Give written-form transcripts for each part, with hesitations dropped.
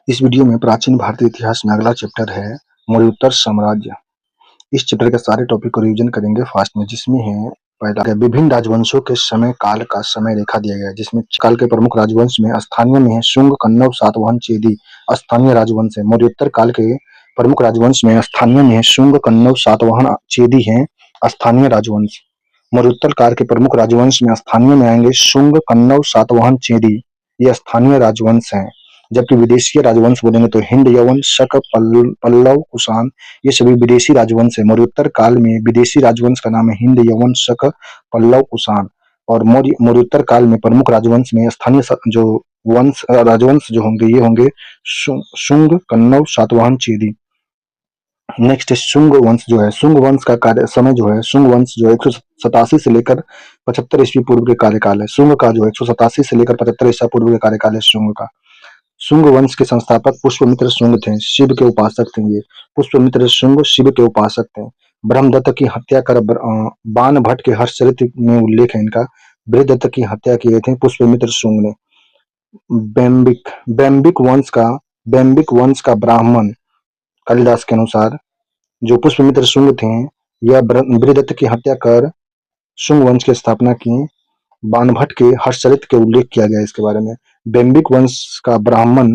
इस वीडियो में प्राचीन भारतीय इतिहास में अगला चैप्टर है मौर्योत्तर साम्राज्य। इस चैप्टर के सारे टॉपिक को रिवीजन करेंगे फास्ट में, जिसमें है पहला विभिन्न राजवंशों के समय काल का समय रेखा दिया गया है, जिसमें काल के प्रमुख राजवंश में स्थानीय में है शुंग, कण्व, सातवाहन, चेदी स्थानीय राजवंश है। मौर्योत्तर काल के प्रमुख राजवंश में स्थानीय में है शुंग, कण्व, सातवाहन, चेदी है स्थानीय राजवंश। मौर्योत्तर काल के प्रमुख राजवंश में स्थानीय में आएंगे शुंग, कण्व, सातवाहन, चेदी, ये स्थानीय राजवंश हैं। जबकि विदेशीय राजवंश बोलेंगे तो हिंद, यवन, शक, पल्लव, कुषाण, ये सभी विदेशी राजवंश है। मौर्योत्तर काल में विदेशी राजवंश का नाम है हिंद, यवन, शक, पल्लव, कुषाण। और मौर्योत्तर काल में प्रमुख राजवंश में स्थानीय जो राजवंश जो होंगे ये होंगे शुंग, कण्व, सातवाहन, चेदी। नेक्स्ट है शुंग वंश जो है, शुंग वंश का कार्य समय जो है, शुंग वंश जो 187 से लेकर 75 ईस्वी पूर्व के कार्यकाल है। शुंग का जो 187 से लेकर 75 ईसा पूर्व के कार्यकाल है शुंग का। शुंग वंश के संस्थापक पुष्यमित्र शुंग थे, शिव के उपासक थे। ये पुष्यमित्र शुंग शिव के उपासक थे। ब्रह्मदत्त की हत्या कर बाण भट्ट के हर्षचरित में उल्लेख है इनका। बृहदत्त की हत्या किए थे पुष्यमित्र शुंग ने। बैम्बिक वंश का ब्राह्मण कालिदास के अनुसार जो पुष्यमित्र शुंग थे, यह बृहदत्त की हत्या कर शुंग वंश की स्थापना की। बाणभट्ट के हर्षचरित के उल्लेख किया गया इसके बारे में। बैम्बिक वंश का ब्राह्मण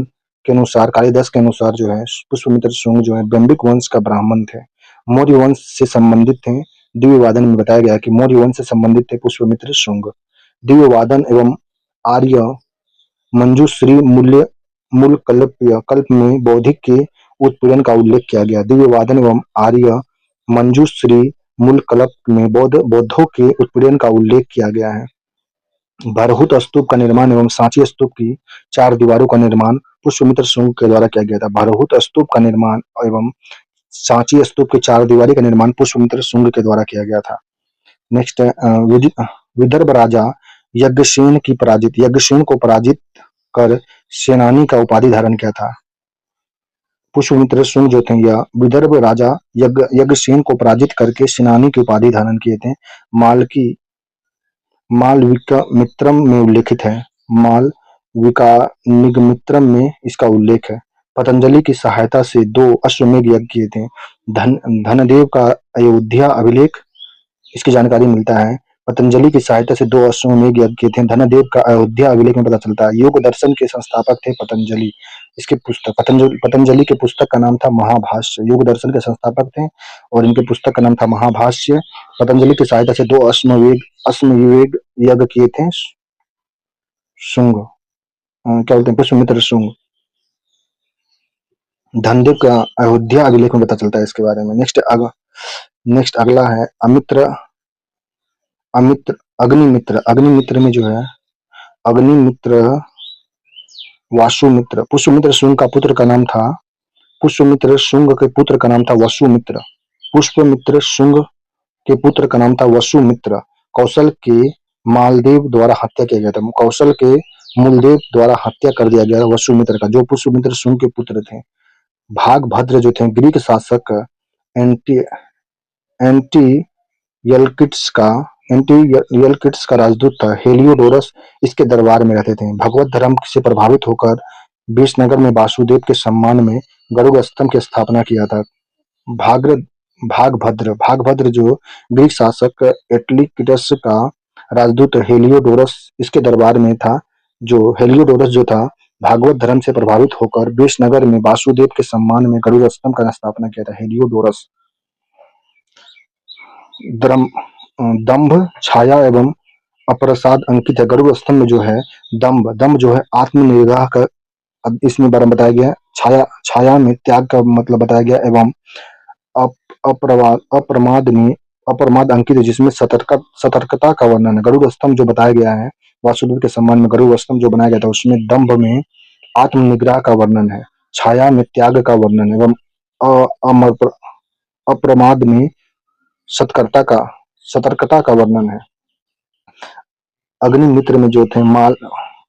के अनुसार, कालिदास के अनुसार जो है पुष्यमित्र शुंग जो है बैम्बिक वंश का ब्राह्मण थे, मौर्य वंश से संबंधित थे। दिव्यवादन में बताया गया कि मौर्य वंश से संबंधित थे पुष्यमित्र शुंग। दिव्यवादन एवं आर्य मंजूश्री मूल कल्प में बौद्धिक के उत्पीड़न का उल्लेख किया गया। दिव्यवादन एवं आर्य मंजूश्री मूल कल्प में बौद्धों के उत्पीड़न का उल्लेख किया गया है। भरहुत स्तूप का निर्माण एवं सांची स्तूप की 4 दीवारों का निर्माण पुष्यमित्र शुंग के द्वारा किया गया था। भरहुत स्तूप का निर्माण एवं सांची स्तूप की 4 दीवारी का निर्माण पुष्यमित्र शुंग के द्वारा किया गया था। नेक्स्ट विदर्भ राजा यज्ञसेन को पराजित कर सेनानी का उपाधि धारण किया था। पुष्यमित्र शुंग जो थे या विदर्भ राजा यज्ञसेन को पराजित करके सेनानी की उपाधि धारण किए थे। मालविकाग्निमित्रम में उल्लेखित है। मालविकाग्निमित्रम में इसका उल्लेख है। पतंजलि की सहायता से 2 अश्वमेध यज्ञ किए थे। धनदेव का अयोध्या अभिलेख, इसकी जानकारी मिलता है। पतंजलि की सहायता से 2 अश्वमेध यज्ञ किए थे। धनदेव का अयोध्या अभिलेख में पता चलता है। योग दर्शन के संस्थापक थे पतंजलि। इसकी पुस्तक पतंजलि के पुस्तक का नाम था महाभाष्य। योग दर्शन के संस्थापक थे और इनके पुस्तक का नाम था महाभाष्य। पतंजलि की सहायता से 2 अश्वमेध यज्ञ किए थे शुंग, क्या बोलते हैं, पुष्यमित्र शुंग। धनदेव का अयोध्या अभिलेख में पता चलता है इसके बारे में। नेक्स्ट अगला है अग्निमित्र में जो है अग्निमित्र वासुमित्र। पुष्यमित्र शुंग का पुत्र का नाम था पुष्यमित्र शुंग के पुत्र का नाम था वसुमित्र। पुष्यमित्र शुंग के पुत्र का नाम था वसुमित्र। कौशल के मालदेव द्वारा हत्या किया गया था। कौशल के मूलदेव द्वारा हत्या कर दिया गया वसुमित्र का, जो पुष्यमित्र शुंग के पुत्र थे। भागभद्र जो थे ग्रीक शासक एंटियलकिड्स का राजदूत था। हेलियोडोरस इसके दरबार में रहते थे। भगवत धर्म से प्रभावित होकर विजयनगर में वासुदेव के सम्मान में गरुड़ स्तंभ की स्थापना किया था। भागभद्र जो ग्रीक शासक एटलिकिडस का राजदूत हेलियोडोरस इसके दरबार में था। जो हेलियोडोरस जो था भागवत धर्म से प्रभावित होकर विजयनगर में वासुदेव के सम्मान में गरुड़ स्तंभ का स्थापना किया था हेलियोडोरस। दंभ, छाया एवं अप्रसाद अंकित है। गरुड़ स्तंभ में जो है दंभ जो है आत्मनिर्वाह का इसमें बारे में बताया गया। छाया में त्याग का मतलब बताया गया एवं अप्रमाद अंकित है, जिसमें सतर्कता का वर्णन है। गरुड़ स्तंभ जो बताया गया है वासुदेव के सम्मान में गरुड़ स्तंभ जो बनाया गया था, उसमें दंभ में आत्मनिग्रह का वर्णन है, छाया में त्याग का वर्णन एवं अप्रमाद में सतर्कता का वर्णन है। अग्निमित्र में जो थे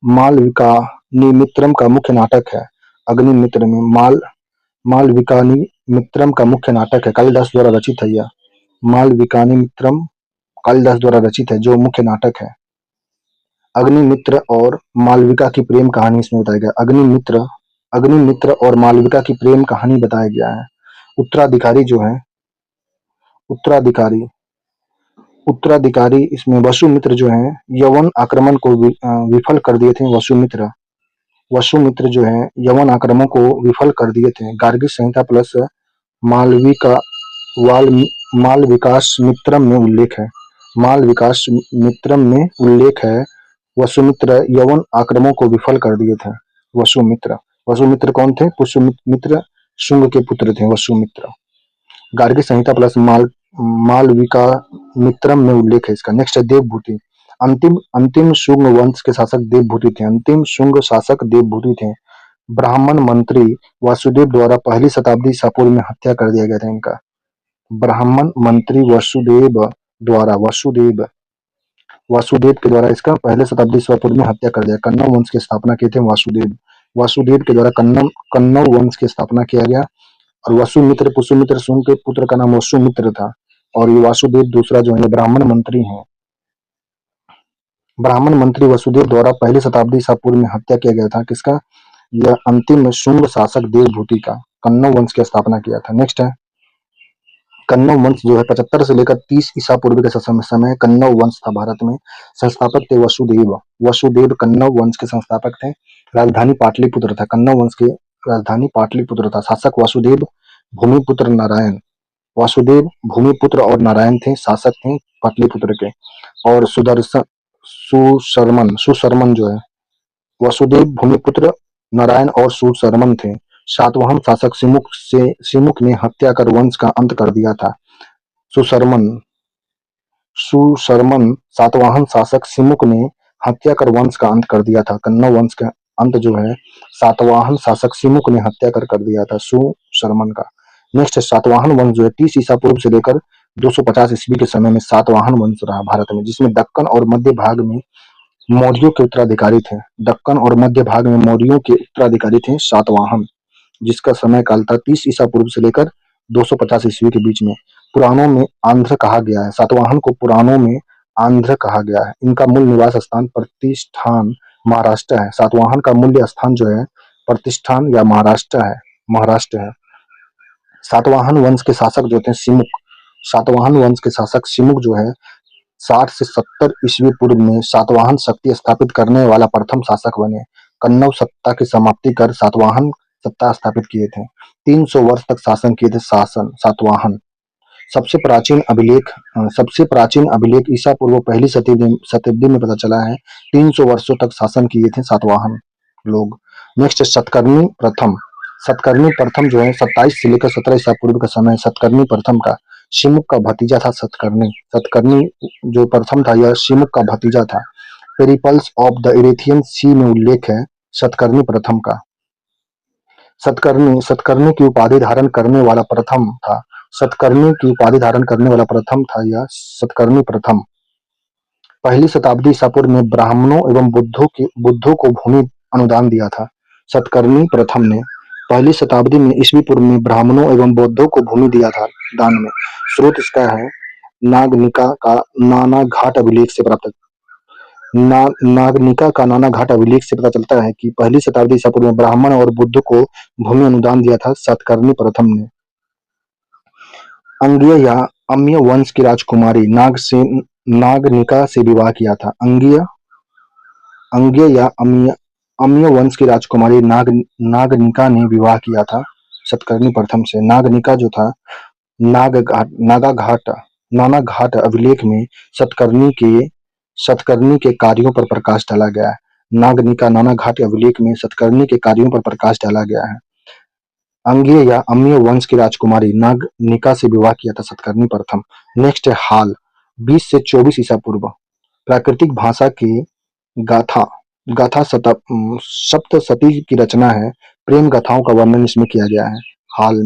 मालविकाग्निमित्रम का मुख्य नाटक है। अग्निमित्र में मालविकाग्निमित्रम का मुख्य नाटक है, कालिदास द्वारा रचित है। यह मालविकाग्निमित्रम कालिदास द्वारा रचित है, जो मुख्य नाटक है। अग्निमित्र और मालविका की प्रेम कहानी इसमें बताई गई। अग्निमित्र और मालविका की प्रेम कहानी बताया गया है। उत्तराधिकारी जो है उत्तराधिकारी उत्तराधिकारी इसमें वसुमित्र जो है यवन आक्रमण को विफल कर दिए थे। वसुमित्र जो है यवन आक्रमण को विफल कर दिए थे। गार्गी संहिता प्लस मालविका वाल माल विकास मित्रम में उल्लेख है। माल विकास मित्रम में उल्लेख है। वसुमित्र यवन आक्रमण को विफल कर दिए थे। वसुमित्र वसुमित्र कौन थे? पुष्यमित्र शुंग के पुत्र थे वसुमित्र। गार्गी संहिता प्लस मालविका मित्रम में उल्लेख है इसका। नेक्स्ट है देवभूति। अंतिम अंतिम शुंग वंश के शासक देवभूति थे। अंतिम शुंग शासक देवभूति थे। ब्राह्मण मंत्री वासुदेव द्वारा पहली शताब्दी ईसा पूर्व में हत्या कर दिया गया था इनका। ब्राह्मण मंत्री वासुदेव के द्वारा इसका पहले शताब्दी ईसा पूर्व में हत्या कर दिया। कन्नौ वंश की स्थापना किए थे वासुदेव। वासुदेव के द्वारा कन्नौ वंश की स्थापना किया गया। और वसुमित्र पुष्यमित्र शुंग के पुत्र का नाम वसुमित्र था। और ये वासुदेव दूसरा जो है ब्राह्मण मंत्री हैं। ब्राह्मण मंत्री वसुदेव द्वारा पहली शताब्दी ईसा पूर्व में हत्या किया गया था। किसका? यह अंतिम शुंग शासक देवभूति का। कन्नौ वंश की स्थापना किया था। नेक्स्ट है कन्नौ वंश जो है 75 से लेकर 30 ईसा पूर्व के समय कन्नौ वंश था भारत में। संस्थापक थे वसुदेव। वसुदेव कन्नौ वंश के संस्थापक थे। राजधानी पाटलिपुत्र था। कन्नौ वंश की राजधानी पाटलिपुत्र था। शासक वासुदेव भूमिपुत्र नारायण। वासुदेव भूमिपुत्र और नारायण थे, शासक थे पाटलिपुत्र के। और सुशर्मन जो है वसुदेव भूमिपुत्र नारायण और सुशर्मन थे। सातवाहन शासक सिमुक ने हत्या कर वंश का अंत कर दिया था। सुशर्मन सुशर्मन सातवाहन शासक सिमुक ने हत्या कर वंश का अंत कर दिया था। कन्नौ वंश का अंत जो है सातवाहन शासक सिमुक ने हत्या कर दिया था सुशर्मन का। नेक्स्ट सातवाहन वंश जो है 30 ईसा पूर्व से लेकर 250 ईस्वी के समय में सातवाहन वंश रहा भारत में, जिसमें दक्कन और मध्य भाग में मौर्यों के उत्तराधिकारी थे। दक्कन और मध्य भाग में मौर्यों के उत्तराधिकारी थे सातवाहन, जिसका समय काल था 30 ईसा पूर्व से लेकर 250 ईस्वी के बीच में। पुराणों में आंध्र कहा गया है। सातवाहन को पुराणों में आंध्र कहा गया है। इनका मूल निवास स्थान प्रतिष्ठान महाराष्ट्र है। सातवाहन का मूल्य स्थान जो है प्रतिष्ठान या महाराष्ट्र है। सातवाहन वंश के शासक जो थे सातवाहन वंश के शासक सिमुक जो है 60 से 70 ईस्वी पूर्व में सातवाहन शक्ति स्थापित करने वाला प्रथम शासक बने। कन्नौ सत्ता की समाप्ति कर सातवाहन सत्ता स्थापित किए थे। 300 वर्ष तक शासन किए थे सातवाहन। सबसे प्राचीन अभिलेख ईसा पूर्व पहली शताब्दी में पता चला है। 300 वर्षों तक शासन किए थे सातवाहन लोग। नेक्स्ट सतकर्णी प्रथम जो है 27 से लेकर 17 ईसा पूर्व का समय। सतकर्णी प्रथम का सिमुक का भतीजा था। सतकर्णी जो प्रथम था यह सिमुक का भतीजा था। पेरिपल्स ऑफ द इरेथियन सी में उल्लेख है सतकर्णी प्रथम का। सतकर्णी की उपाधि धारण करने वाला प्रथम था। सतकर्णी की उपाधि धारण करने वाला प्रथम था यह सतकर्णी प्रथम। पहली शताब्दी ईसा पूर्व में ब्राह्मणों एवं बुद्धों को भूमि अनुदान दिया था। सतकर्णी प्रथम ने पहली शताब्दी में ईस्वी पूर्व में ब्राह्मणों एवं बौद्धों को भूमि दिया था दान में। स्रोत इसका है नागनिका का नाना घाट अभिलेख से प्राप्त। नागनिका का नाना घाट अभिलेख से पता चलता है कि पहली शताब्दी ईसा पूर्व में ब्राह्मण और बुद्ध को भूमि अनुदान दिया था सतकर्णी प्रथम ने। अंगीय या अम्य वंश की राजकुमारी नागनिका से विवाह किया था। अंगीय या अम्य वंश की राजकुमारी नागनिका ने विवाह किया था सतकर्णी प्रथम से। नागनिका जो था नाना घाट अभिलेख में सतकर्णी के कार्यों पर प्रकाश डाला गया है। नागनिका नाना घाट अभिलेख में सतकर्णी के कार्यों पर प्रकाश डाला गया है। अंगीय या अम्य वंश की राजकुमारी नागनिका से विवाह किया था सतकर्णी प्रथम। नेक्स्ट है हाल 20 से 24 ईसा पूर्व। प्राकृतिक भाषा की गाथा सप्तशती की रचना है। प्रेम गाथाओं का वर्णन इसमें किया गया है। हाल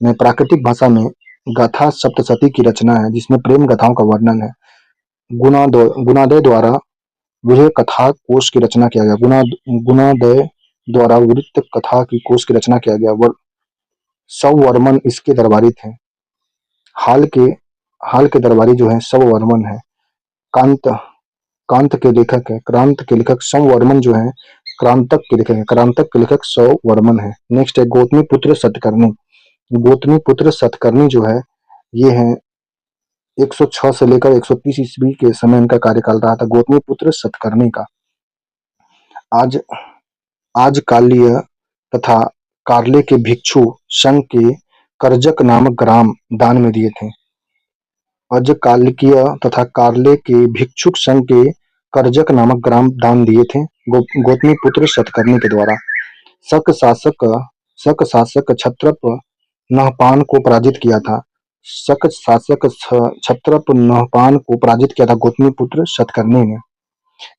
में प्राकृतिक भाषा में गाथा सप्तशती की रचना है जिसमें प्रेम गाथाओं का वर्णन है। गुणादय द्वारा वृत्त कथा कोश की रचना किया गया। गुणादय द्वारा वृत्त कथा की कोश की रचना किया गया। सवर्मन इसके दरबारी थे। हाल के दरबारी जो है सवर्मन है। क्रांत के लेखक संवर्मन जो है क्रांतक के लिखक है, क्रांतक के लेखक सौवर्मन है। नेक्स्ट है गौतमीपुत्र सतकर्णी। गौतमीपुत्र सतकर्णी जो है ये है 106 से लेकर 130 ईस्वी के समय इनका कार्यकाल रहा था। गौतमीपुत्र सतकर्णी का आज आज काल्य तथा कार्ले के भिक्षु संघ के करजक नामक ग्राम दान में दिए थे। अजकालिकीय तथा कार्ले के भिक्षुक संघ के करजक नामक ग्राम दान दिए थे गौतमीपुत्र सतकर्णी के द्वारा। शक शासक शक शासक क्षत्रप नहपान को पराजित किया था। शक शासक क्षत्रप नहपान को पराजित किया था गौतमीपुत्र सतकर्णी ने।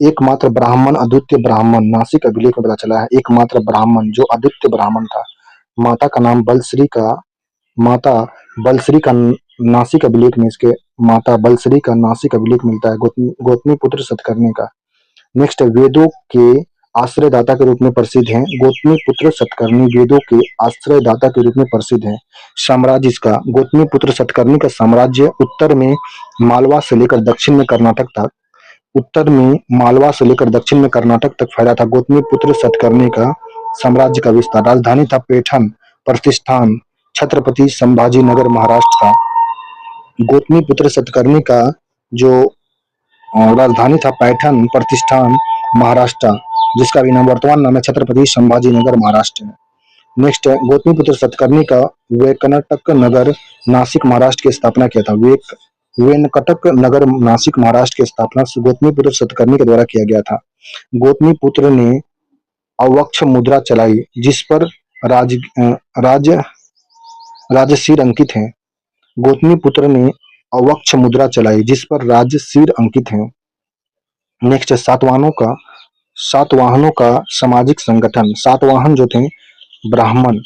एकमात्र ब्राह्मण अद्वितीय ब्राह्मण नासिक अभिलेख में पता चला है। एकमात्र ब्राह्मण जो अद्वितीय ब्राह्मण था। माता का नाम बलश्री का माता बलश्री का नासिक अभिलेख में इसके माता बलश्री का नासिक अभिलेख मिलता है गौतमीपुत्र सतकर्णी का। नेक्स्ट वेदों के आश्रयदाता के रूप में प्रसिद्ध हैं। गौतमीपुत्र सतकर्णी वेदों के आश्रयदाता के रूप में प्रसिद्ध है। साम्राज्य इसका गौतमीपुत्र सतकर्णी का साम्राज्य उत्तर में मालवा से लेकर दक्षिण में कर्नाटक तक फैला था। गौतमीपुत्र सतकर्णी का साम्राज्य का विस्तार। राजधानी था पैठन, प्रतिष्ठान छत्रपति संभाजी नगर महाराष्ट्र था। गौतमीपुत्र सतकर्णी का जो राजधानी था पैठन, प्रतिष्ठान महाराष्ट्र, जिसका भी नाम वर्तमान नाम है छत्रपति संभाजी नगर महाराष्ट्र है। नेक्स्ट है गौतमीपुत्र सतकर्णी का वेंकटक नगर नासिक महाराष्ट्र की स्थापना किया था। वेंकटक नगर नासिक महाराष्ट्र की स्थापना गौतमीपुत्र सतकर्णी के द्वारा किया गया था। गौतमीपुत्र ने अवक्ष मुद्रा चलाई जिस पर राजशीर अंकित है। गौतमीपुत्र ने अवक्ष मुद्रा चलाई जिस पर राजशीर अंकित है। नेक्स्ट है सातवाहनों का सामाजिक संगठन। सातवाहन जो थे ब्राह्मण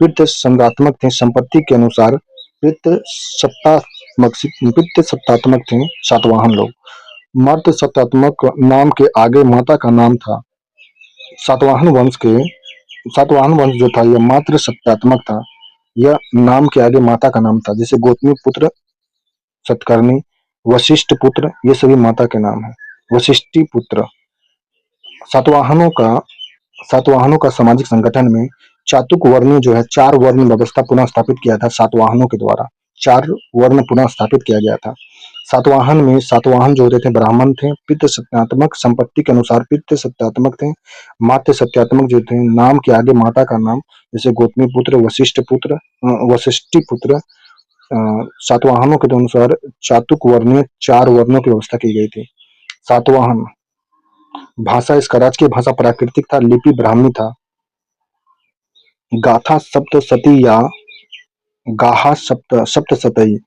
पितृ सम्रात्मक थे। संपत्ति के अनुसार पितृ सत्तात्मक थे सातवाहन लोग। मातृ सत्तात्मक नाम के आगे माता का नाम था। सातवाहन वंश जो था यह मातृ सत्तात्मक था। यह नाम के आगे माता का नाम था। जैसे गौतमीपुत्र सतकर्णी, वशिष्ठ पुत्र, ये सभी माता के नाम है। वशिष्ठी पुत्र। सातवाहनों का सामाजिक संगठन में चातुक वर्ण जो है 4 वर्ण व्यवस्था पुनः स्थापित किया था। सातवाहनों के द्वारा 4 वर्ण पुनः स्थापित किया गया था। सातवाहन जो होते थे ब्राह्मण थे। पितृ सत्यात्मक संपत्ति के अनुसार पितृ सत्यात्मक थे। मातृ सत्यात्मक जो थे नाम के आगे माता का नाम, जैसे गौतमीपुत्र, वशिष्ठी पुत्र। सातवाहनों के अनुसार चातुक वर्ण 4 वर्णों की व्यवस्था की गई थी। सातवाहन भाषा इसका राजकीय भाषा प्राकृतिक था। लिपि ब्राह्मी था। गाथा सप्तशती या गाहा सप्तशती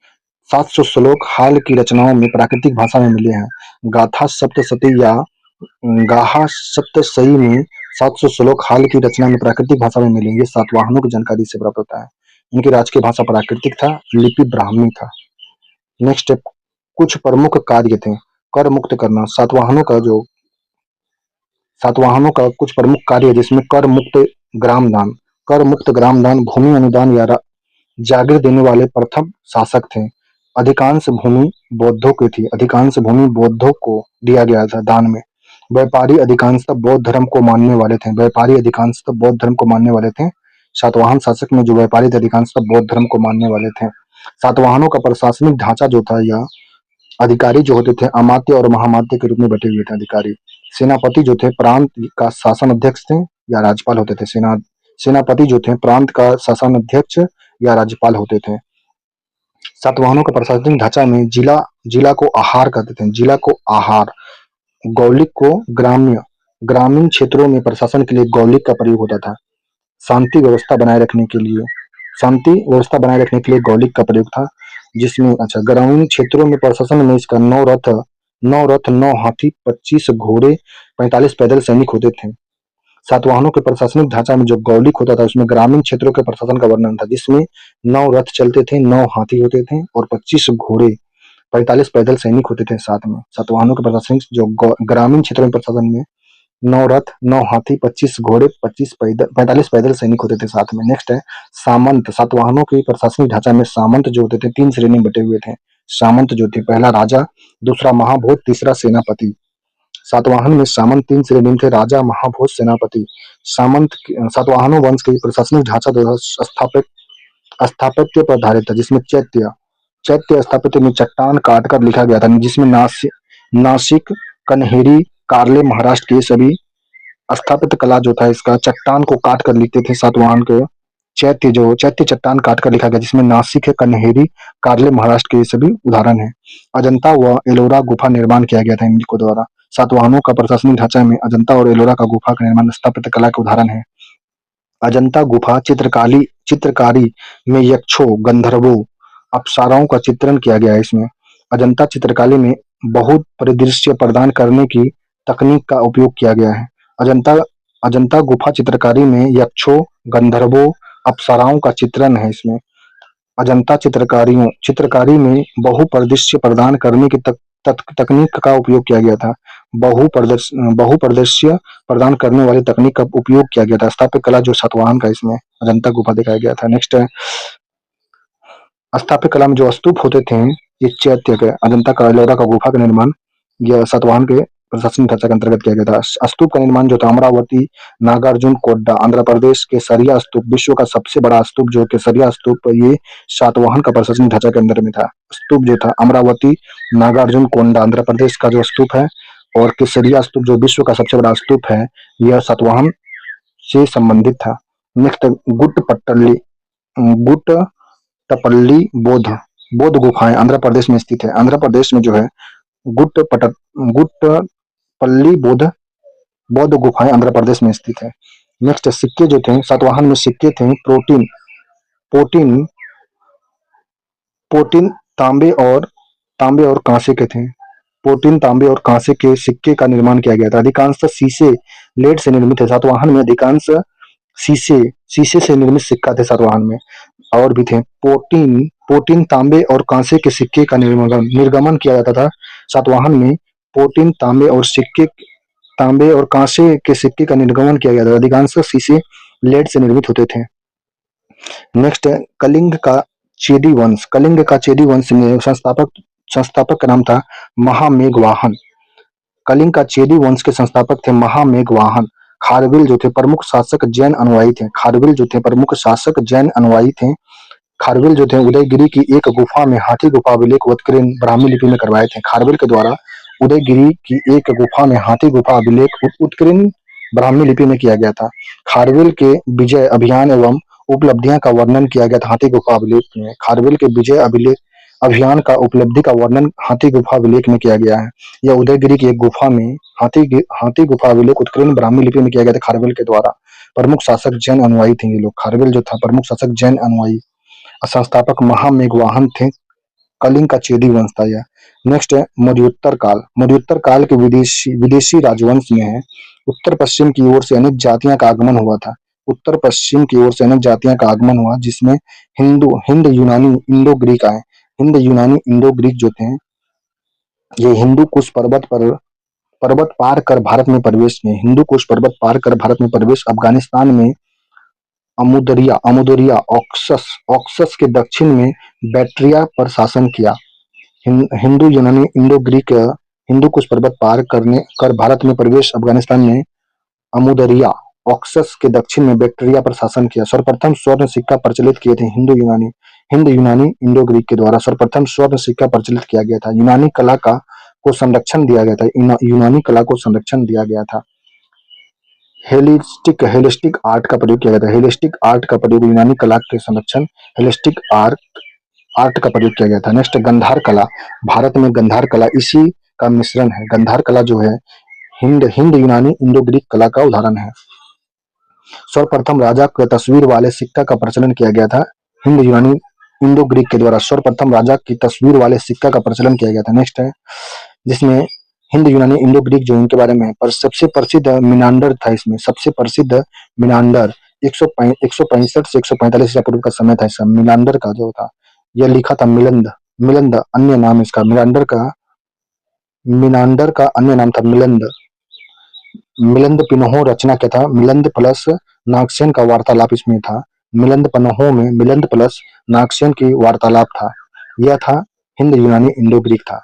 700 श्लोक हाल की रचनाओं में प्राकृतिक भाषा में मिले हैं। गाथा सप्तशती या गाहा सप्तशती में 700 श्लोक हाल की रचना में प्राकृतिक भाषा में मिलेंगे। सातवाहनों की जानकारी से प्राप्त होता है। इनकी राजकीय भाषा प्राकृतिक था। लिपि ब्राह्मी था। नेक्स्ट कुछ प्रमुख कार्य थे। कर मुक्त करना। सातवाहनों का कुछ प्रमुख कार्य जिसमें कर मुक्त ग्राम दान, भूमि अनुदान या जागीर देने वाले प्रथम शासक थे। अधिकांश भूमि बौद्धों की थी। अधिकांश भूमि बौद्धों को दिया गया था दान में। व्यापारी अधिकांशतः बौद्ध धर्म को मानने वाले थे। सातवाहन शासक में जो व्यापारी थे अधिकांशतः बौद्ध धर्म को मानने वाले थे। सातवाहनों का प्रशासनिक ढांचा जो था या अधिकारी जो होते थे अमात्य और महामात्य के रूप में बटे हुए थे अधिकारी। सेनापति जो थे प्रांत का शासन अध्यक्ष थे या राज्यपाल होते थे। सेनापति जो थे प्रांत का शासन अध्यक्ष या राज्यपाल होते थे। सातवाहनों का प्रशासनिक ढांचा में जिला को आहार कहते थे। जिला को आहार, गौलिक को ग्राम्य। ग्रामीण क्षेत्रों में प्रशासन के लिए गौलिक का प्रयोग होता था। शांति व्यवस्था बनाए रखने के लिए गौलिक का प्रयोग था। जिसमें ग्रामीण क्षेत्रों में प्रशासन में इसका 9 रथ, 9 हाथी, 25 घोड़े, 45 पैदल सैनिक होते थे। सातवाहनों के प्रशासनिक ढांचा में जो गौलिक होता था उसमें ग्रामीण क्षेत्रों के प्रशासन का वर्णन था, जिसमें 9 रथ चलते थे, 9 हाथी होते थे और 25 घोड़े, 45 पैदल सैनिक होते थे साथ में। सातवाहनों के प्रशासनिक जो ग्रामीण क्षेत्रों में प्रशासन में 9 रथ, 9 हाथी, 25 घोड़े, 45 पैदल सैनिक होते थे साथ में। नेक्स्ट है सामंत। सातवाहनों के प्रशासनिक ढांचा में सामंत जो होते थे 3 श्रेणी में बटे हुए थे। सामंत जो थे, पहला राजा, दूसरा महाभोज, तीसरा सेनापति। सातवाहन में सामंत 3 श्रेणी थे: राजा, महाभोज, सेनापति। सातवाहनों वंश के प्रशासनिक ढांचा जो स्थापत्य पर आधारित था, जिसमें चैत्य स्थापत्य में चट्टान काटकर लिखा गया था, जिसमें नासिक, कन्हेरी, कार्ले, महाराष्ट्र के सभी स्थापत्य कला जो था इसका चट्टान को काट कर लिखते थे। सातवाहन के चैत्य चट्टान काट कर लिखा गया, जिसमें नासिक है, कन्हेरी, कार्ले, महाराष्ट्र के सभी उदाहरण है। अजंता व एलोरा गुफा निर्माण किया गया था इनको द्वारा। सातवाहनों का प्रशासनिक ढांचा में अजंता और एलोरा का गुफा का निर्माण स्थापत्य कला के उदाहरण है। अजंता गुफा चित्रकारी में यक्षों, गंधर्वों, अप्सराओं का चित्रण किया गया है इसमें। अजंता चित्रकारी में बहुत परिदृश्य प्रदान करने की तकनीक का उपयोग किया गया है। अजंता गुफा चित्रकारी में यक्षों, गंधर्वों, अप्सराओं का चित्रण है इसमें। अजंता चित्रकारी में बहुपरिदृश्य प्रदान करने की तकनीक का उपयोग किया गया था। बहुपरिदृश्य प्रदान करने वाली तकनीक का उपयोग किया गया था। स्थापत्य कला जो सातवाहन का इसमें अजंता गुफा दिखाया गया था। नेक्स्ट है स्थापत्य कला में जो स्तूप होते थे, ये चैत्य के, अजंता का, एलोरा का गुफा का निर्माण यह सातवाहन के प्रशासनिक ढांचा के अंतर्गत किया गया था। स्तूप का निर्माण जो था अमरावती, नागार्जुन कोड्डा, आंध्र प्रदेश, केसरिया स्तूप, विश्व का सबसे बड़ा स्तूप जो केसरिया स्तूप, ये सातवाहन का प्रशासनिक ढांचा के अंदर में था। स्तूप जो था अमरावती, नागार्जुन कोंडा आंध्र प्रदेश का जो स्तूप है, और केसरिया स्तूप जो विश्व का सबसे बड़ा स्तूप है, यह सातवाहन से संबंधित था। नेक्स्ट गुट्टपल्ली बौद्ध गुफाएं आंध्र प्रदेश में स्थित है। आंध्र प्रदेश में जो है गुट्टपल्ली बौद्ध गुफाएं आंध्र प्रदेश में स्थित है। नेक्स्ट सिक्के जो थे सातवाहन में, सिक्के थे पोटीन तांबे और कांसे के थे। पोटीन तांबे और कांसे के सिक्के का निर्माण किया गया था। अधिकांश शीशे लेड से निर्मित है। सातवाहन में अधिकांश शीशे से निर्मित सिक्का थे सातवाहन में। और भी थे पोटीन तांबे और कांसे के सिक्के का निर्गमन किया जाता था सातवाहन में। पोटीन तांबे और कांसे के सिक्के का निर्गमन किया गया था। अधिकांश शीशे लेड से निर्मित होते थे। नेक्स्ट है कलिंग का चेदी वंश में संस्थापक का नाम था महामेघवाहन। कलिंग का चेदी वंश के संस्थापक थे महामेघवाहन। खारवेल जो थे प्रमुख शासक जैन अनुयायी थे। खारवेल जो थे उदयगिरी की एक गुफा में हाथी गुफा अभिलेख उत्कीर्ण ब्राह्मी लिपि में करवाए थे। खारवेल के द्वारा उदयगिरी की एक गुफा में हाथी गुफा अभिलेख उत्कीर्ण ब्राह्मी लिपि में किया गया था। खारवेल के विजय अभियान एवं उपलब्धियां का वर्णन किया गया था हाथी गुफा अभिलेख में। खारवेल के विजय अभियान का उपलब्धि का वर्णन हाथी गुफा अभिलेख में किया गया है। यह उदयगिरी की एक गुफा में हाथी गुफा अभिलेख उत्कीर्ण ब्राह्मी लिपि में किया गया था खारवेल के द्वारा। प्रमुख शासक जैन अनुयायी थे ये लोग। खारवेल जो था प्रमुख शासक जैन अनुयायी। संस्थापक महामेघवाहन थे। कलिंग का चेदी वंश था यह। नेक्स्ट है मौर्योत्तर काल के विदेशी राजवंश में है। उत्तर पश्चिम की ओर से अनेक जातियां का आगमन हुआ था। जिसमें हिंद यूनानी इंडो ग्रीक आए। हिंद यूनानी इंडो ग्रीक जो थे ये हिंदू कुश पर्वत पार कर भारत में प्रवेश किए। अफगानिस्तान में अमुदरिया ऑक्सस के दक्षिण में बैक्ट्रिया पर शासन किया। हिंदू यूनानी इंडो ग्रीक हिंदू कुश पर्वत पार कर भारत में प्रवेश। अफगानिस्तान में अमुदरिया ऑक्सस के दक्षिण में बैक्ट्रिया पर शासन किया। सर्वप्रथम स्वर्ण सिक्का प्रचलित किए थे हिंद यूनानी इंडो ग्रीक के द्वारा सर्वप्रथम स्वर्ण सिक्का प्रचलित किया गया था। यूनानी कला को संरक्षण दिया गया था। हेलेस्टिक आर्ट का प्रयोग किया गया था। हेलेस्टिक आर्ट का प्रयोग यूनानी कला के संरक्षण हेलेस्टिक आर्ट का प्रयोग किया गया था। नेक्स्ट गंधार कला। भारत में गंधार कला इसी का मिश्रण है। गंधार कला जो है हिंद यूनानी इंडो ग्रीक कला का उदाहरण है। सर्वप्रथम राजा के तस्वीर वाले सिक्का का प्रचलन किया गया था हिंद यूनानी इंडो ग्रीक के द्वारा। सर्वप्रथम राजा की तस्वीर वाले सिक्का का प्रचलन किया गया था। नेक्स्ट है जिसमें हिंद यूनानी इंडो ग्रीक जो इनके बारे में पर सबसे प्रसिद्ध मिनांडर था। इसमें सबसे प्रसिद्ध मिनांडर 165 से 145 ईसा पूर्व का समय था। इसका मिनांडर का जो था यह लिखा था मिलंद अन्य नाम इसका। मिनांडर का अन्य नाम था मिलंद पिन्हो रचना क्या था। मिलंद प्लस नागसेन का वार्तालाप इसमें था। मिलंद पिन्हो में मिलंद प्लस नागसेन की वार्तालाप था। यह था हिंद यूनानी इंडो ग्रीक था।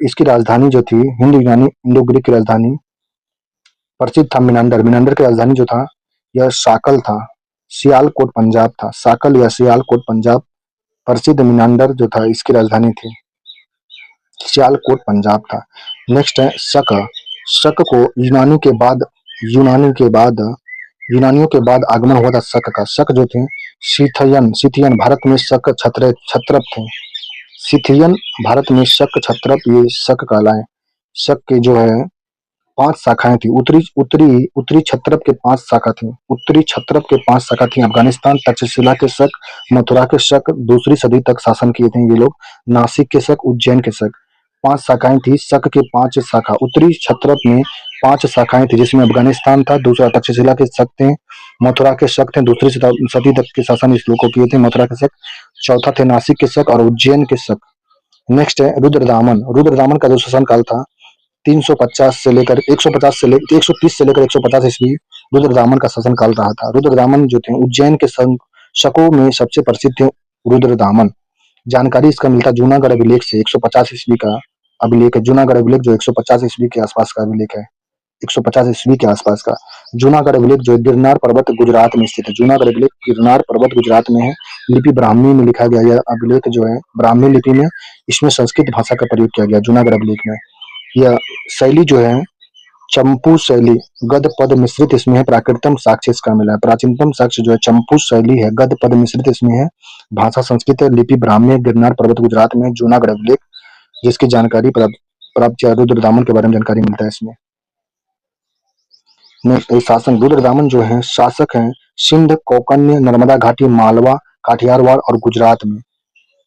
इसकी राजधानी जो थी हिंदू यूनानी इंडो ग्रीक की राजधानी प्रसिद्ध था मिनांडर। मिनांडर की राजधानी जो था यह साकल था। सियालकोट पंजाब था। साकल या सियालकोट पंजाब। प्रसिद्ध मिनांडर जो था इसकी राजधानी थी। सियालकोट पंजाब था। नेक्स्ट है शक। शक को यूनानियों के बाद आगमन हुआ था शक का। शक जो थे सिथियन भारत में शक छत्रप थे। सिथियन भारत में शक छत्रप ये शक कहलाए। शक के जो है 5 शाखाएं थी। उत्तरी छत्रप के 5 शाखा थी। उत्तरी छत्रप के 5 शाखा थी। अफगानिस्तान तक्षशिला के शक, मथुरा के शक 2री सदी तक शासन किए थे ये लोग। नासिक के शक, उज्जैन के शक। 5 शाखाएं थी। शक के 5 शाखा। उत्तरी छत्रप में 5 शाखाएं थी जिसमें अफगानिस्तान था। दूसरा तक्षशिला के शक थे। मथुरा के शक थे। 2री सदी तक के शासन इस लोग को किए थे मथुरा के शक। चौथा थे नासिक के शक और उज्जैन के शक। नेक्स्ट है रुद्रदामन। रुद्रदामन का जो शासन काल था 350 से लेकर 150 से लेकर 130 से लेकर 150 ईस्वी रुद्रदामन का शासन काल रहा था। रुद्रदामन जो थे उज्जैन के शकों में सबसे प्रसिद्ध थे रुद्रदामन। जानकारी इसका मिलता जूनागढ़ अभिलेख से। 150 ईस्वी का अभिलेख है जूनागढ़ अभिलेख जो 150 ईस्वी के आसपास का अभिलेख है। 150 ईस्वी के आसपास का जूनागढ़ अभिलेख जो है गिरनार पर्वत गुजरात में स्थित है। जूनागढ़ अभिलेख गिरनार पर्वत गुजरात में है। लिपि ब्राह्मी में लिखा गया। यह अभिलेख जो है ब्राह्मी लिपि में इसमें संस्कृत भाषा का प्रयोग किया गया जूनागढ़ अभिलेख में। यह शैली जो है चंपू शैली गद पद मिश्रित इसमें है। प्राकृतम साक्ष्य इसका मिला है। प्राचीनतम साक्ष्य जो है चंपू शैली है। गद पद मिश्रित इसमें है। भाषा संस्कृत है। लिपि ब्राह्मी गिरनार पर्वत गुजरात में जूनागढ़ अभिलेख जिसकी जानकारी प्राप्त रुद्रदामन के बारे में जानकारी मिलता है इसमें। शासन रुद्रदामन जो है शासक हैं सिंध, कोकण्य, नर्मदा घाटी, मालवा, काठियावाड़ और गुजरात में।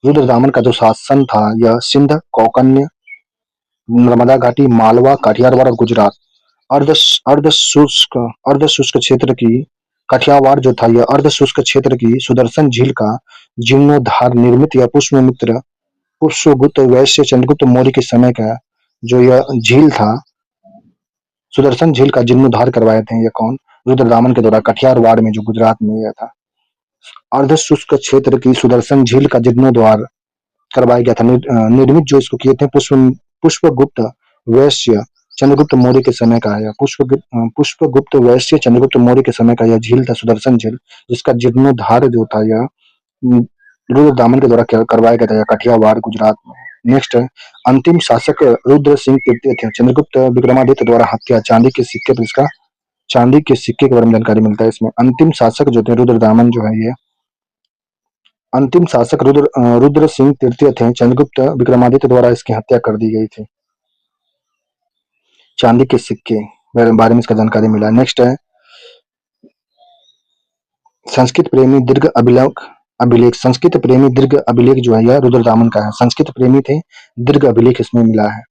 रुद्रदामन का जो शासन था यह सिंध, कोकण्य, नर्मदा घाटी, मालवा, काठियावाड़ और गुजरात। अर्ध शुष्क क्षेत्र की काठियावाड़ जो था यह अर्ध शुष्क क्षेत्र की सुदर्शन झील का जीर्णोद्धार निर्मित या पुष्पगुप्त वैश्य चंद्रगुप्त मौर्य के समय का जो यह झील था सुदर्शन झील का जीर्णोद्धार करवाए थे। यह कौन? रुद्रदामन के द्वारा काठियावाड़ में जो गुजरात में यह था। अर्ध शुष्क क्षेत्र की सुदर्शन झील का जीर्णोद्धार करवाया गया था। निर्मित जो इसको किए थे पुष्पगुप्त वैश्य चंद्रगुप्त मौर्य के समय का है। पुष्पगुप्त वैश्य चंद्रगुप्त मौर्य के समय का यह झील था सुदर्शन झील जिसका जीर्णोद्धार जो था यह रुद्रदामन के द्वारा करवाया गया था काठियावाड़ गुजरात में। नेक्स्ट है अंतिम शासक रुद्र सिंह तृतीय थे। चंद्रगुप्त विक्रमादित्य द्वारा हत्या। चांदी के सिक्के पर इसका चांदी के सिक्के के बारे में जानकारी मिलता है इसमें। अंतिम शासक जो थे रुद्रदामन जो है ये अंतिम शासक रुद्र सिंह तृतीय थे। चंद्रगुप्त विक्रमादित्य द्वारा इसकी हत्या कर दी गई थी। चांदी के सिक्के बारे में इसका जानकारी मिला। नेक्स्ट है संस्कृत प्रेमी दीर्घ अभिलेख। संस्कृत प्रेमी दीर्घ अभिलेख जो है यह रुद्रदामन का है। संस्कृत प्रेमी थे दीर्घ अभिलेख इसमें मिला है।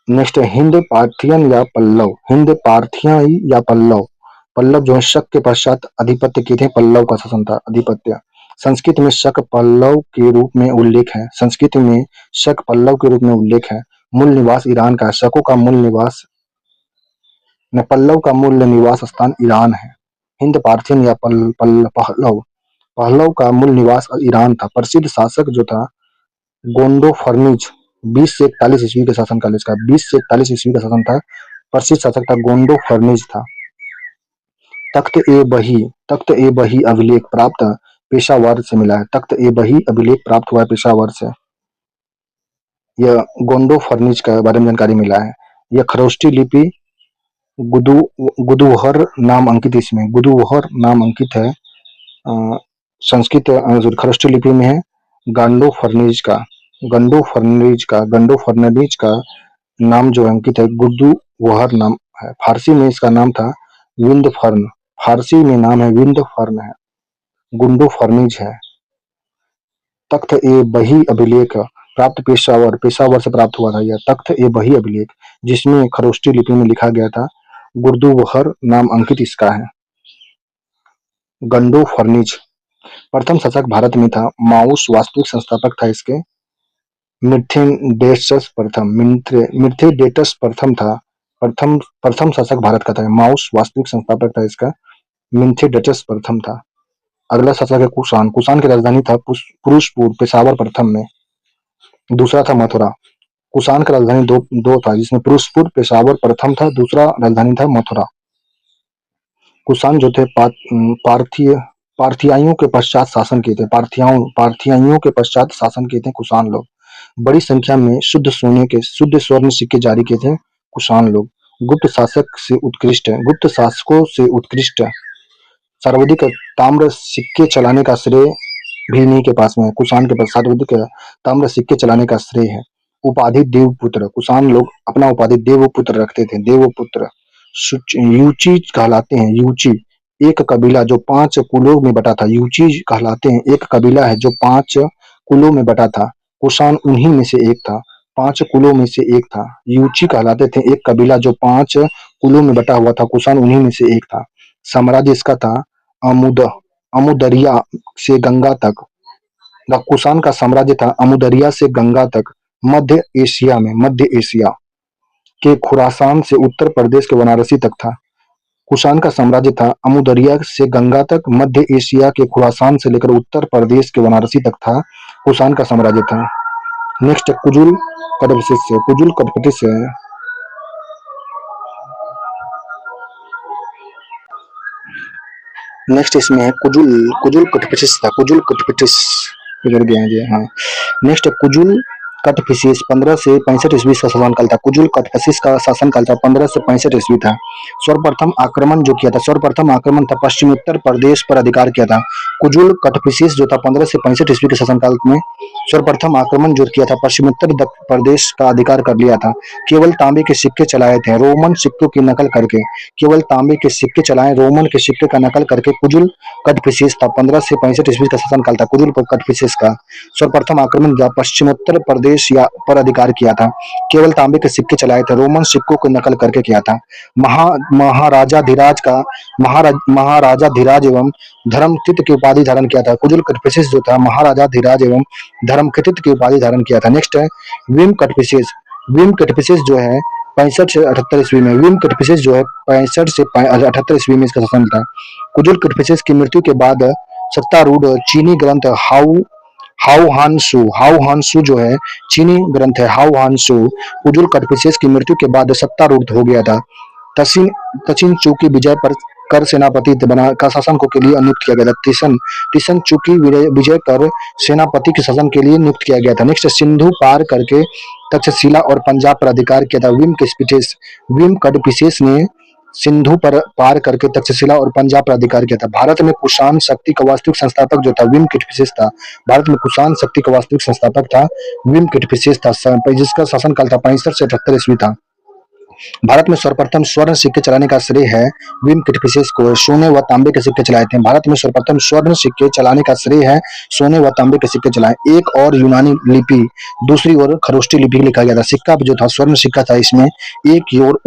नेक्स्ट है हिंद पार्थियन या पल्लव। हिंद पार्थियाई या पल्लव। पल्लव जो है शक के पश्चात अधिपत्य किए थे। पल्लव का शासन था आधिपत्य। संस्कृत में शक पल्लव के रूप में उल्लेख है। संस्कृत में शक पल्लव के रूप में उल्लेख है। मूल निवास ईरान का है। शकों का मूल निवास पल्लव का मूल निवास स्थान ईरान है। हिंद पार्थियन या पहलव का मूल निवास ईरान था। प्रसिद्ध शासक जो था गोंडो फर्निज 20 से 41 ईस्वी के शासनकाल इसका 20 से 41 ईस्वी का शासन था। प्रसिद्ध शासक था गोंडो फर्निज था। तख्त ए बही अभिलेख प्राप्त पेशावर से मिला है। तख्त ए बही अभिलेख प्राप्त हुआ है पेशावर से। यह गोंडो फर्निज के बारे में जानकारी मिला है। यह खरोष्टी लिपि गुदुहर नाम अंकित इसमें। गुदुहर नाम अंकित है संस्कृत खरोष्टी लिपि में है। गंडो फर्निज का नाम जो अंकित है गुदुहर नाम है। फारसी में इसका नाम था विंड फर्न। फारसी में नाम है विंड फर्न है। गुंडो फर्निज है। तख्त ए बही अभिलेख प्राप्त पेशावर से प्राप्त हुआ था यह तख्त ए बही अभिलेख जिसमें खरोष्टी लिपि में लिखा गया था। गुर्दुवहर नाम अंकित इसका है। गंडो फर्निज प्रथम शासक भारत में था। माउस वास्तविक संस्थापक था इसके मिथिडेटस प्रथम था। प्रथम शासक भारत का था। माउस वास्तविक संस्थापक था इसका मिथिडेटस प्रथम था। अगला शासक है कुषाण। कुषाण की राजधानी था पुरुषपुर पेशावर प्रथम में। दूसरा था मथुरा। कुषाण का राजधानी दो दो था, जिसमें फिरोजपुर, पेशावर प्रथम था, दूसरा राजधानी था मथुरा। कुषाण जो थे पार्थीय पार्थियाइयों के पश्चात शासन किए थे। पार्थियाइयों के पश्चात शासन किए थे कुषाण लोग। बड़ी संख्या में शुद्ध स्वर्ण सिक्के जारी किए थे कुषाण लोग। गुप्त शासकों से उत्कृष्ट सर्वाधिक ताम्र सिक्के चलाने का श्रेय भी इन्हीं के पास में है। कुषाण के पास सर्वाधिक ताम्र सिक्के चलाने का श्रेय है। उपाधि देवपुत्र, कुषाण लोग अपना उपाधि देवपुत्र रखते थे। देवपुत्र यूची कहलाते हैं। यूची एक कबीला जो 5 कुलों में बटा था। यूची कहलाते हैं एक कबीला है जो 5 कुलों में बटा था। कुषाण उन्हीं में से एक था। 5 कुलों में से एक था। यूची कहलाते थे एक कबीला जो 5 कुलों में बटा हुआ था। कुषाण उन्हीं में से एक था। साम्राज्य इसका था अमुदरिया से गंगा तक। कुषाण का साम्राज्य था अमुदरिया से गंगा तक, मध्य एशिया के खुरासान से उत्तर प्रदेश के वाराणसी तक था। कुषाण का साम्राज्य था अमुदरिया से गंगा तक, मध्य एशिया के खुरासान से लेकर उत्तर प्रदेश के वाराणसी तक था कुषाण का साम्राज्य था। नेक्स्ट कुजुल कटपटिस है। नेक्स्ट इसमें है कुजुल कटपटिस था। कुजुल कटपटिस इधर गया जी। हाँ, नेक्स्ट कुजुल कटफिशिस 15 से 65 ईस्वी का शासनकाल था। कुजुल कटफिशिस का शासनकाल था 15 से 65 ईस्वी था। सर्वप्रथम आक्रमण था पश्चिमोत्तर प्रदेश पर अधिकार किया था। कुजुल कटफिशिस जो था 15 से 65 ईस्वी के शासनकाल में सर्वप्रथम आक्रमण जो किया था पश्चिमोत्तर प्रदेश का अधिकार कर लिया था। केवल तांबे के सिक्के चलाए थे रोमन सिक्कों की नकल करके। केवल तांबे के सिक्के चलाए रोमन के सिक्के का नकल करके कुजुल कटफिशिस था। 15 से 65 ईस्वी का शासनकाल था कुजुल कटफिशिस का। सर्वप्रथम आक्रमण पश्चिमोत्तर प्रदेश या पर अधिकार किया था। केवल तांबे के सिक्के चलाए थे रोमन सिक्कों को नकल करके किया था। महाराजा धीराज एवं धर्मकृत की उपाधि धारण किया था। कुजुल कटफिशिस जो था महाराजा धीराज एवं धर्मकृत की उपाधि धारण किया था। नेक्स्ट है विम कटफिशिस जो है 65 से 78 ईस्वी में। विम कटफिशिस जो है 65 से 78 ईस्वी में इसका शासन था। कुजुल कटफिशिस की मृत्यु के बाद सत्तारूढ़ चीनी ग्रंथ हाउ हानसू जो है चीनी ग्रंथ है हाउ हानसू कुजुल कटफिशिस की मृत्यु के बाद सत्तारूढ़ हो गया था। तचिन चूकी विजय पर कर सेनापति बना का शासन को के लिए नियुक्त किया गया था। तिशन चूकी विजय कर सेनापति के शासन के लिए नियुक्त किया गया था। नेक्स्ट सिंधु पार करके तक्षशिला और पंजाब पर अधिकार किया था। विम कटफिशिस ने सिंधु पर पार करके तक्षशिला और पंजाब पर अधिकार किया था। भारत में कुषाण शक्ति का वास्तविक संस्थापक जो था विम कटफिशिस था। भारत में कुषाण शक्ति का वास्तविक संस्थापक था विम कटफिशिस था, जिसका शासनकाल था 65 से 78 ईस्वी था। भारत में सर्वप्रथम स्वर्ण सिक्के चलाने का श्रेय है विम कटफिशिस को। सोने व तांबे के सिक्के चलाए थे। भारत में सर्वप्रथम स्वर्ण सिक्के चलाने का श्रेय है सोने व तांबे के सिक्के चलाए। एक और यूनानी लिपि दूसरी ओर खरोष्टी लिपि लिखा गया था। सिक्का जो था स्वर्ण सिक्का था, इसमें एक और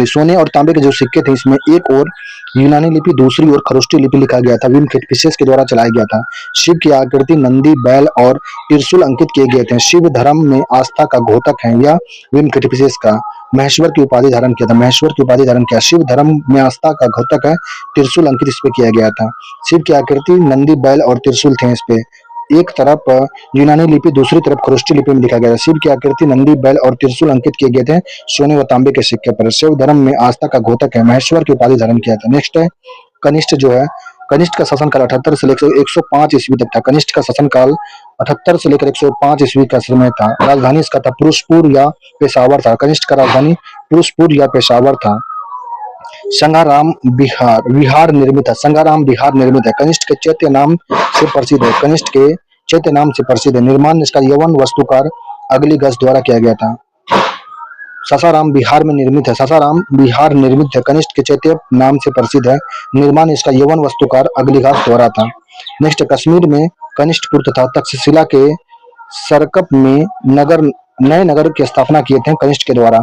सोने और तांबे के जो सिक्के थे इसमें एक और यूनानी लिपि दूसरी ओर खरोष्टी लिपि लिखा गया था। विम कटफिशिस के द्वारा चलाया गया था। शिव की आकृति नंदी बैल और त्रिशूल अंकित किए गए थे। शिव धर्म में आस्था का घोतक है यह विम कटफिशिस का। महेश्वर की उपाधि धारण किया था। महेश्वर की उपाधि धारण किया। शिव धर्म में आस्था का घोतक है, त्रिशूल अंकित इस पे किया गया था। शिव की आकृति नंदी बैल और त्रिशूल थे इस पे। एक तरफ यूनानी लिपि दूसरी तरफ खरोष्टी लिपि में लिखा गया था। शिव की आकृति नंदी बैल और त्रिशूल अंकित किए गए थे सोने व तांबे के सिक्के पर। शिव धर्म में आस्था का घोतक है, महेश्वर की उपाधि धारण किया था। नेक्स्ट है कनिष्ठ जो है कनिष्ठ का शासनकाल 78 से लेकर 105 ईस्वी तक था। कनिष्ठ का शासनकाल 78 से लेकर 105 ईस्वी का समय था। राजधानी इसका था फिरोजपुर या पेशावर था। कनिष्ठ का राजधानी फिरोजपुर या पेशावर था। संगाराम विहार निर्मित है। संगाराम विहार निर्मित है। कनिष्ठ के चैत्य नाम से प्रसिद्ध है। कनिष्ठ के चैत्य नाम से प्रसिद्ध है। निर्माण इसका यवन वास्तुकार अग्निगस द्वारा किया गया था। सासाराम बिहार में निर्मित है। सासाराम बिहार निर्मित है। कनिष्ठ के चैत्य नाम से प्रसिद्ध है। निर्माण इसका यवन वास्तुकार अग्निघास द्वारा था। नेक्स्ट कश्मीर में कनिष्ठपुर तथा तक्षशिला के सरकप में नए नगर की स्थापना किए थे कनिष्ठ के द्वारा।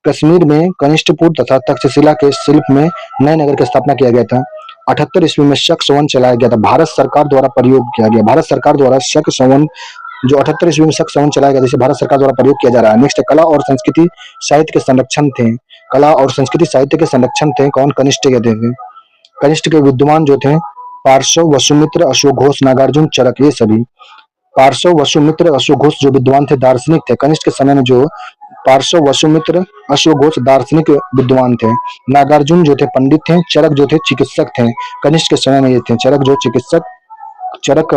कश्मीर में कनिष्ठपुर तथा तक्षशिला के शिल्प में नए नगर की स्थापना किया गया था। 78 ईस्वी में शक संवत चलाया गया था। भारत सरकार द्वारा प्रयोग किया गया। भारत सरकार द्वारा शक संवत जो 78 ईस्वी में शक संवत चलाया गया, जिसे भारत सरकार द्वारा प्रयोग किया जा रहा है। नेक्स्ट कला और संस्कृति साहित्य के संरक्षण थे। कला और संस्कृति साहित्य के संरक्षण थे कौन? कनिष्ठ के थे। कनिष्ठ के विद्वान जो थे पार्श्व, वसुमित्र, अशोक घोष, नागार्जुन, चरक, ये सभी। पार्श्व, वसुमित्र, अश्वघोष जो विद्वान थे, दार्शनिक थे। कनिष्क के समय में जो पार्श्व, वसुमित्र, अश्वघोष दार्शनिक विद्वान थे। नागार्जुन जो थे पंडित थे। चरक जो थे चिकित्सक थे। कनिष्क के समय में ये थे चरक जो चिकित्सक। चरक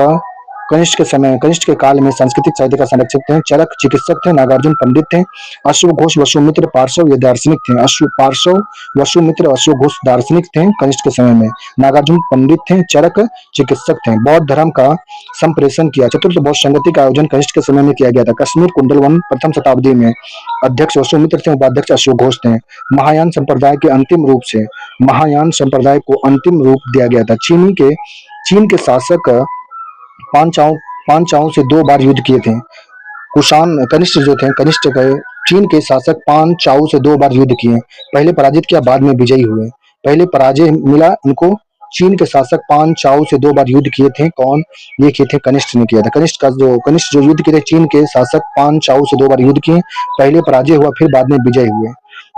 कनिष्क के समय, कनिष्क के काल में सांस्कृतिक साहित्य का संरक्षक थे। चरक चिकित्सक थे। नागार्जुन पंडित थे। अश्वघोष, वसुमित्र, पार्श्व ये दार्शनिक थे। पार्श्व, वसुमित्र, अश्वघोष दार्शनिक थे कनिष्क के समय में। नागार्जुन पंडित थे। चरक चिकित्सक थे। बौद्ध धर्म का संप्रेषण किया। चतुर्थ बौद्ध संगति का आयोजन कनिष्क के समय में किया गया था। कश्मीर कुंडलवन प्रथम शताब्दी में अध्यक्ष वसुमित्र थे, उपाध्यक्ष अश्वघोष थे। महायान संप्रदाय के अंतिम रूप से महायान संप्रदाय को अंतिम रूप दिया गया था। चीन के शासक पांचाओं पांचाओं से 2 बार युद्ध किए थे। कुषाण कनिष्क जो थे, कनिष्क के चीन के शासक पांचाओं से 2 बार युद्ध किए। पहले पराजित किया, बाद में विजयी हुए। पहले पराजय मिला इनको। चीन के शासक पांचाओं से 2 बार युद्ध किए थे। कौन ये किए थे? कनिष्क ने किया था। कनिष्क जो युद्ध किए थे, चीन के शासक पांचाओं से 2 बार युद्ध किए। पहले पराजय हुआ, फिर बाद में विजय हुए।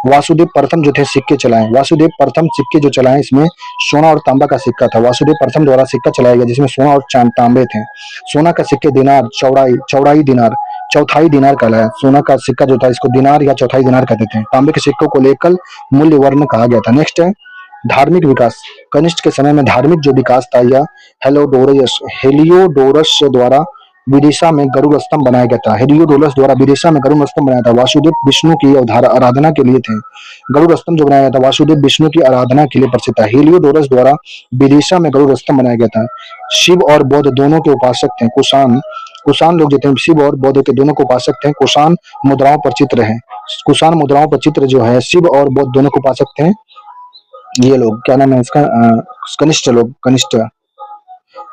वासुदेव प्रथम जो थे सिक्के चलाए। वासुदेव प्रथम सिक्के जो चलाए, इसमें सोना और तांबा का सिक्का था। वासुदेव प्रथम द्वारा सिक्का चलाया गया जिसमें सोना और तांबे थे। सोना का सिक्के दिनार, चौड़ाई दिनार, चौथाई दिनार कहलाया। सोना का सिक्का जो था इसको दिनार या चौथाई दिनार कहते थे। तांबे के सिक्कों को लेकर मूल्य वर्ण कहा गया था। नेक्स्ट है धार्मिक विकास। कनिष्क के समय में धार्मिक जो विकास था यह हेलियोडोरस द्वारा विदिशा में गरुड़ स्तंभ बनाया गया था। हेलियोडोरस द्वारा विदिशा में गरुड़ स्तंभ बनाया था। वासुदेव विष्णु की आराधना के लिए थे। गरुड़ स्तंभ जो बनाया गया था वासुदेव विष्णु की आराधना के लिए प्रसिद्ध था। हेलियोडोरस द्वारा विदिशा में गरुड़ स्तंभ बनाया गया था। शिव और बौद्ध दोनों के उपासक थे। कुषाण लोग जो थे शिव और बौद्ध के दोनों के उपासक थे। कुषाण मुद्राओं पर चित्र है। कुषाण मुद्राओं पर चित्र जो है शिव और बौद्ध दोनों के उपासक थे। ये लोग क्या नाम है इसका? कनिष्ठ लोग, कनिष्ठ।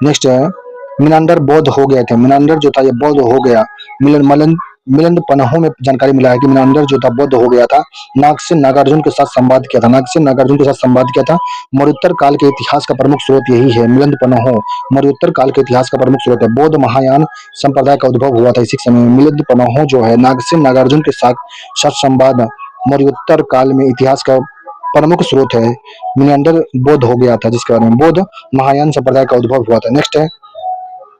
नेक्स्ट है मिनांडर बौद्ध हो गए थे। मिनांडर जो था ये बौद्ध हो गया। मिलन पन्हों में जानकारी मिला है कि मिनांडर जो था बौद्ध हो गया था। नागसेन नागार्जुन के साथ संवाद किया था। नागसेन नागार्जुन के साथ संवाद किया था। मौर्योत्तर काल के इतिहास का प्रमुख स्रोत यही है। मिलिंद पन्हों मौर्योत्तर काल के इतिहास का प्रमुख स्रोत है। बौद्ध महायान संप्रदाय का उद्भव हुआ था इसी समय में। मिलिंद पन्हों जो है नागसेन नागार्जुन के साथ संवाद मौर्योत्तर काल में इतिहास का प्रमुख स्रोत है। मिनांडर बौद्ध हो गया था जिसके बारे में बौद्ध महायान संप्रदाय का उद्भव हुआ था। नेक्स्ट है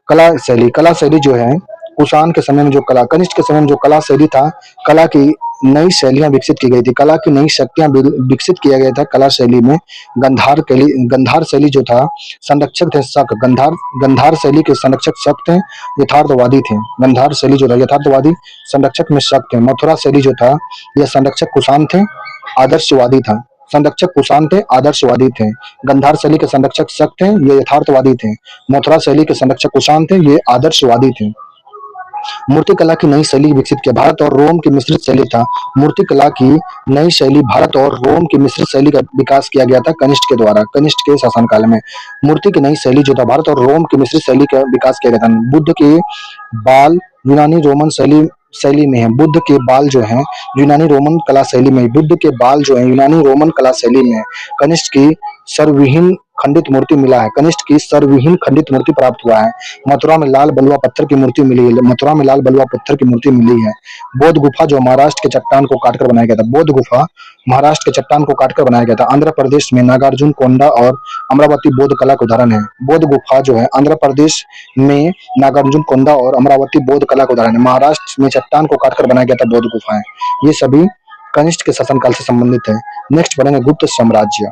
कला शैली। कला शैली जो है कुषाण के समय में जो कला, कनिष्क के समय में जो कला शैली था, कला की नई शैलियां विकसित की गई थी। कला की नई शक्तियां विकसित किया गया था कला शैली में। गंधार शैली जो था संरक्षक थे शक। गंधार शैली के संरक्षक शक थे, यथार्थवादी थे। गंधार शैली जो था यथार्थवादी, संरक्षक में शक थे। मथुरा शैली जो था यह संरक्षक कुषाण थे, आदर्शवादी था। संरक्षक कुषाण थे, आदर्शवादी थे। गंधार शैली के संरक्षक शक थे, ये यथार्थवादी थे। मथुरा शैली के संरक्षक कुषाण थे, ये आदर्शवादी थे। मूर्तिकला की नई शैली विकसित किया। भारत और रोम की मिश्रित शैली था। मूर्तिकला की नई शैली भारत और रोम की मिश्रित शैली का विकास किया गया था कनिष्क के द्वारा। कनिष्क के शासनकाल में मूर्ति की नई शैली जो था भारत और रोम की मिश्रित शैली का विकास किया गया था। बुद्ध के बाल यूनानी रोमन शैली में है। बुद्ध के बाल जो हैं यूनानी रोमन कला शैली में। बुद्ध के बाल जो है यूनानी रोमन कला शैली में। कनिष्क की सर्वविहीन खंडित मूर्ति मिला है। कनिष्क की सर्वविहीन खंडित मूर्ति प्राप्त हुआ है। मथुरा में लाल बलुआ पत्थर की मूर्ति मिली है। मथुरा में लाल बलुआ पत्थर की मूर्ति मिली है। बौद्ध गुफा जो महाराष्ट्र के चट्टान को काटकर बनाया गया था। बौद्ध गुफा महाराष्ट्र के चट्टान को काटकर बनाया गया था। आंध्र प्रदेश में नागार्जुन कोंडा और अमरावती बौद्ध कला का उदाहरण है। बौद्ध गुफा जो है आंध्र प्रदेश में नागार्जुन कोंडा और अमरावती बौद्ध कला का उदाहरण है। महाराष्ट्र में चट्टान को काटकर बनाया गया था बौद्ध गुफाएं। ये सभी कनिष्क के शासनकाल से संबंधित है। नेक्स्ट पढ़ेंगे गुप्त साम्राज्य।